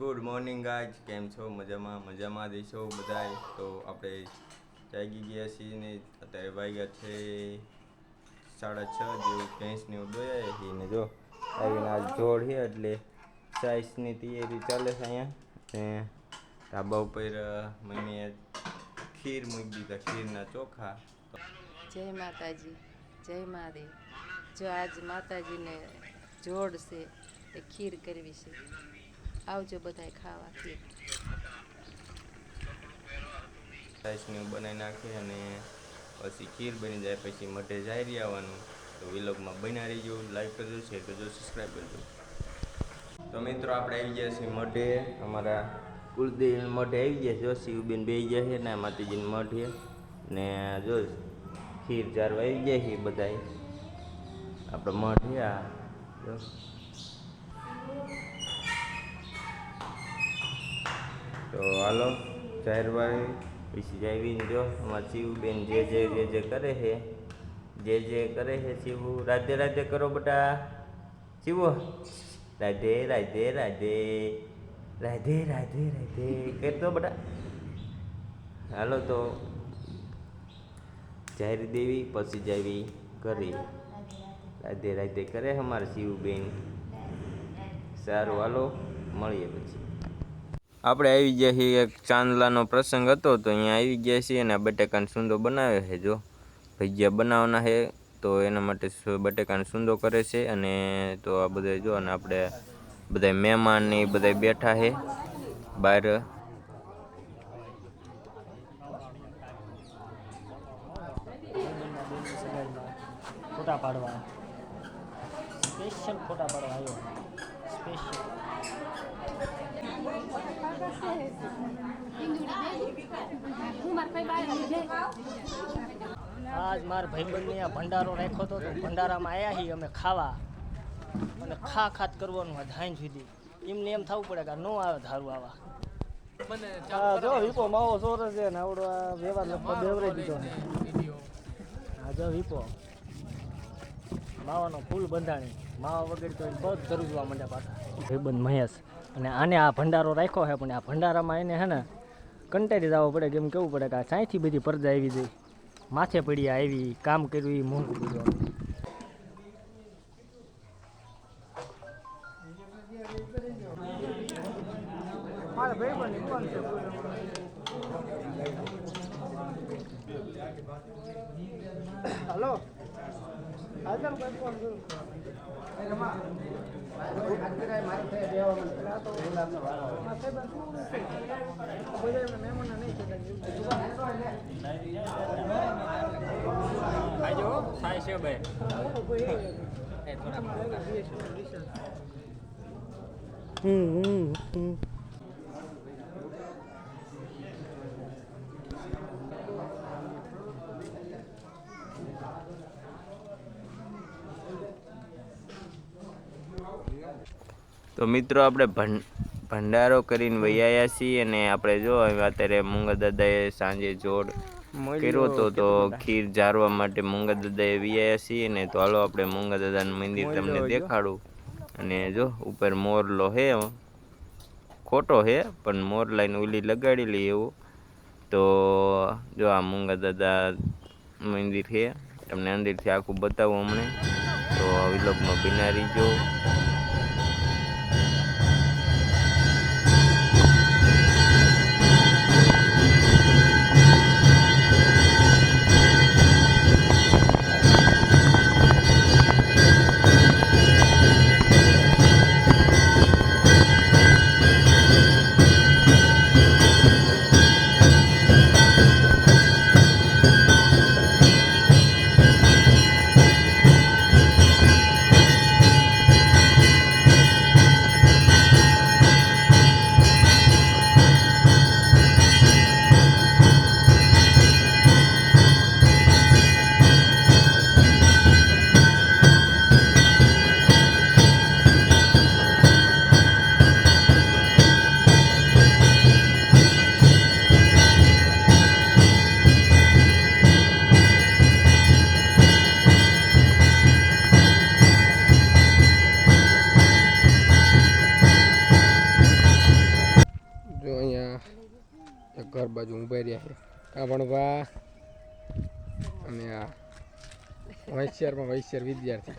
Good morning guys, કેમ છો? મજામાં દેશો બધાય. તો આપણે જાગી ગયા છીએ ને અત્યારે વાગ્યા છે 6:30 જેવું. ભેંસને એવું દોયા છીએ ને જો આવીને આ જોડ છે એટલે સાઈઝની તૈયારી ચાલે છે અહીંયા. ને ધાબા ઉપર મમ્મીએ ખીર મૂકી દીધા, ખીરના ચોખા. જય માતાજી, જય મહાદેવ. જો આજ માતાજીને જોડ છે તે ખીર કરવી છે. આવજો બધાય ખાવા ખીર. સાઈઝની બનાવી નાખી અને પછી ખીર બની જાય પછી મઢે જારી આવવાનું. તો વિલોગમાં બના રહીજો, લાઈક કરજો, શેર કરજો, સબસ્ક્રાઈબ કરજો. તો મિત્રો આપણે આવી ગયા છીએ મઢે, અમારા કુલદેવ મઢે આવી ગયા છે. જો શિવબેન બેસી ગયા છે ને માતાજીને મઢ છે ને જો ખીર જારવા આવી ગયા છે બધાય. આપણે મઢ છે આ જો. તો હાલો જાહેરભાઈ પછી જાવીને જો અમારા શિવબેન જે કરે છે, જે કરે છે શિવ. રાધે રાધે કરો બેટા શિવ. રાધે રાધે રાધે રાધે રાધે રાધે કરતો બેટા. હાલો તો જાહેર દેવી પછી જાવી કરી. રાધે રાધે કરે અમારા શિવબેન. સારું હાલો મળીએ પછી. આપણે આવી ગયા છીએ, એક ચાંદલાનો પ્રસંગ હતો તો અહીંયા આવી ગયા છીએ અને બટેકાનો સૂંદો બનાવે છે. જો ભજીયા બનાવવાના છે તો એના માટે બટેકાનો સૂંદો કરે છે. અને તો આ બધા જો અને આપણે બધા મહેમાન ને બધા બેઠા છે બહાર. ફોટા પાડવા સ્પેશિયલ ફોટા પાડવા આવ્યો સ્પેશિયલ. આજ મારા ભાઈબંધને આ ભંડારો રાખ્યો હતો તો ભંડારામાં આવ્યા છીએ અમે ખાવા અને ખાત કરવાનું હોય ધાન સુધી. એમને એમ થવું પડે કે ન આવે ધારું આવા. જો વીપો માવો સોર છે ને આવડો આ વ્યવહાર લગભગ બેવરાઈ દીધો. હા જો વીપો માવાનો ફૂલ બંધાણી. માવા વગર તો બહુ ગરજવા માંડ્યા પાછા ભાઈબંધ મહેશ. અને આને આ ભંડારો રાખ્યો છે પણ આ ભંડારામાં એને હે ને કંટાળી જવો પડે. કેમ કેવું પડે કે આ સાંઈથી બધી પરજા આવી જાય, માથે પડી આવી, કામ કર્યું એ મોંઘું પડ્યું. હલો તો મિત્રો આપણે ભંડારો કરીને વૈયા છીએ અને આપણે જો અત્યારે મૂંગા દાદાએ સાંજે જોડ કર્યો હતો તો ખીર જારવા માટે મૂંગા દાદાએ વૈયા છીએ ને. તો હાલો આપણે મૂંગા દાદાનું મંદિર તમને દેખાડું. અને જો ઉપર મોરલો હે, ખોટો હે પણ મોર લાઈન ઓલી લગાડી લઈ એવું. તો જો આ મૂંગા દાદા મંદિર છે, તમને અંદરથી આખું બતાવું હમણાં. તો વિલોગમાં બિનારી જો. એક ઘર બાજુ ઊભા રહ્યા છે કા ભણવા અને આ હોશિયારમાં હોશિયાર વિદ્યાર્થી